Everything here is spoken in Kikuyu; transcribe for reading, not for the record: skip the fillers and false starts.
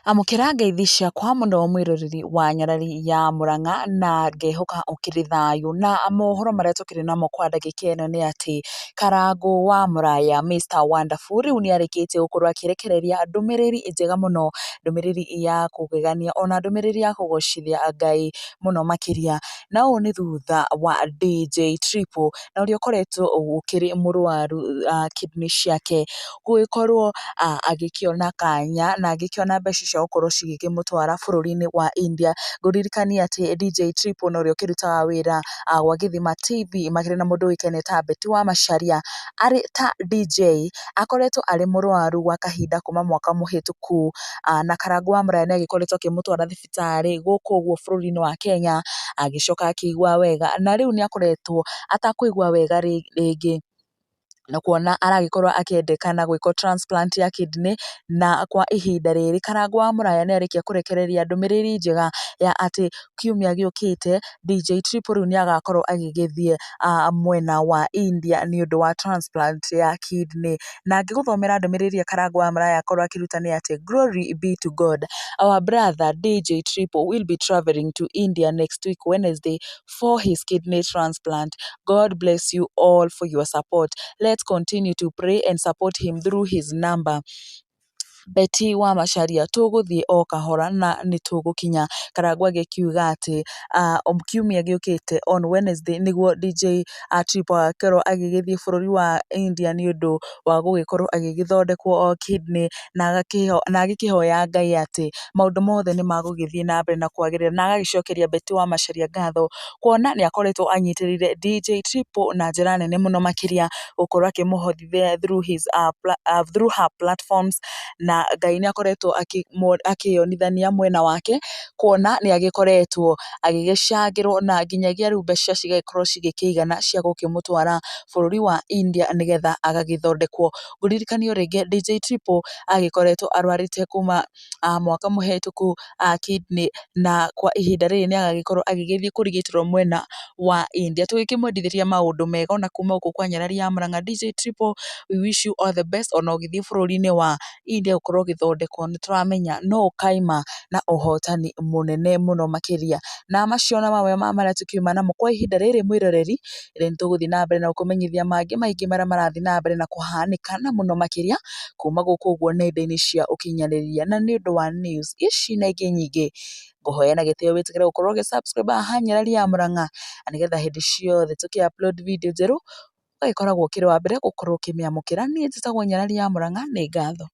Amũkĩra ngeithi ciakwa mũno mwĩroreri wa nyarari ya Mũrang'a na ngehoka ũkĩrĩ thayũ, na mohoro marĩa tũkĩrĩ namo kwa ndagĩka ĩno nĩ atĩ Karangu wa Mũraya Mr Wonderful rĩu nĩarĩkĩtie gũkorwo akĩrekereria ndũmĩrĩri njega mũno, ndũmĩrĩri ya kũgegania ona ndũmĩrĩri ya kũgocithia Ngai mũno makĩria, na ũũ nĩ thutha wa DJ Triple na ũrĩa ũkoretwo ũkĩrĩ mũrwaru kidney ciake gũgĩkorwo agĩkĩona kanya na agĩkĩona mbeca cia gũkorwo cigĩkĩmũtwara bũrũri-inĩ wa India. Ngũririkanie atĩ DJ Triple na ũrĩa ũkĩrutaga wĩra gwa Gĩthima TV makĩrĩ na mũndũ ũĩkaine ta Betty wa Macharia arĩ ta DJ akoretwo arĩ mũrwaru gwa kahinda kuma mwaka mũhĩtũku, na Karangu wa Mũraya nĩagĩkoretwo akĩmũtwara thibitarĩ gũkũ ũguo bũrũri-inĩ wa Kenya, agĩcoka akĩigua wega na rĩu nĩakoretwo atakũigua wega rĩngĩ na kuona aragĩkorwo akĩendekana gwĩkwo transplant ya kidney, na kwa ihinda rĩrĩ Karangu wa Mũraya nĩarĩkia kũrekereria ndũmĩrĩri njega ya atĩ kiumia gĩũkĩte DJ Triple rĩu nĩagakorwo agĩgĩthiĩ mwena wa India nĩũndũ wa transplant ya kidney, na ngĩgũthomera ndũmĩrĩri ya Karangu wa Mũraya akorwo akĩruta nĩ atĩ glory be to God, our brother DJ Triple will be travelling to India next week Wednesday for his kidney transplant. God bless you all for your support. Let's continue to pray and support him through his number. Betty wa Macharia, tũgũthiĩ o kahora na nĩtũgũkinya. Karangu agĩkiuga atĩ kiumia gĩũkĩte on Wednesday nĩguo DJ Triple agakorwo agĩgĩthiĩ bũrũri wa India nĩũndũ wa gũgĩkorwo agĩgĩthondekwo kidney na agĩkĩhoya Ngai atĩ maũndũ mothe nĩmagũgĩthiĩ na mbere na kwagĩrĩra, na agagĩcokeria Betty wa Macharia ngatho kuona nĩakoretwo anyitĩrĩire DJ Triple na njĩra nene mũno makĩria gũkorwo akĩmũhotithia through her platforms, na Ngai nĩakoretwo akĩonithania mwena wake kuona nĩagĩkoretwo agĩgĩcangĩrwo na nginyagia rĩu mbeca cigagĩkorwo cigĩkĩigana cia gũkĩmũtwara bũrũri wa India nĩgetha agagĩthondekwo. Ngũririkanio rĩngĩ DJ Triple agĩkoretwo arwarĩte kuma mwaka mũhĩtũku kidney, na kwa ihinda rĩrĩ nĩagagĩkorwo agĩgĩthiĩ kũrigitĩrwo mwena wa India. Tũgĩkĩmwendithĩria maũndũ mega ona kuma gũkũ kwa nyarari ya Mũrang'a. DJ Triple, we wish you all the best ona ũgĩthiĩ bũrũri-inĩ wa India gũkorwo ũgĩthondekwo, nĩtũramenya no ũkaima na ũhotani mũnene mũno makĩria, na macio na mamwe ma marĩa tũkiuma namo kwa ihinda rĩrĩ mwĩroreri, nĩtũgũthiĩ na mbere na gũkũmenyithia mangĩ maingĩ marĩa marathiĩ na mbere na kũhanĩka na mũno makĩria kuma gũkũ ũguo nenda-inĩ cia ũkinyanĩrĩria, na nĩũndũ wa news ici na ingĩ nyingĩ ngũhoya na gĩtĩo wĩtĩkĩre gũkorwo ũgĩ subscribe haha nyarari ya Mũrang'a, na nĩgetha hĩndĩ ciothe tũkĩ upload video njerũ ũgagĩkoragwo ũkĩrĩ wa mbere gũkorwo ũkĩmĩamũkĩra. Niĩ njĩtagwo nyarari ya Mũrang'a, nĩ ngatho.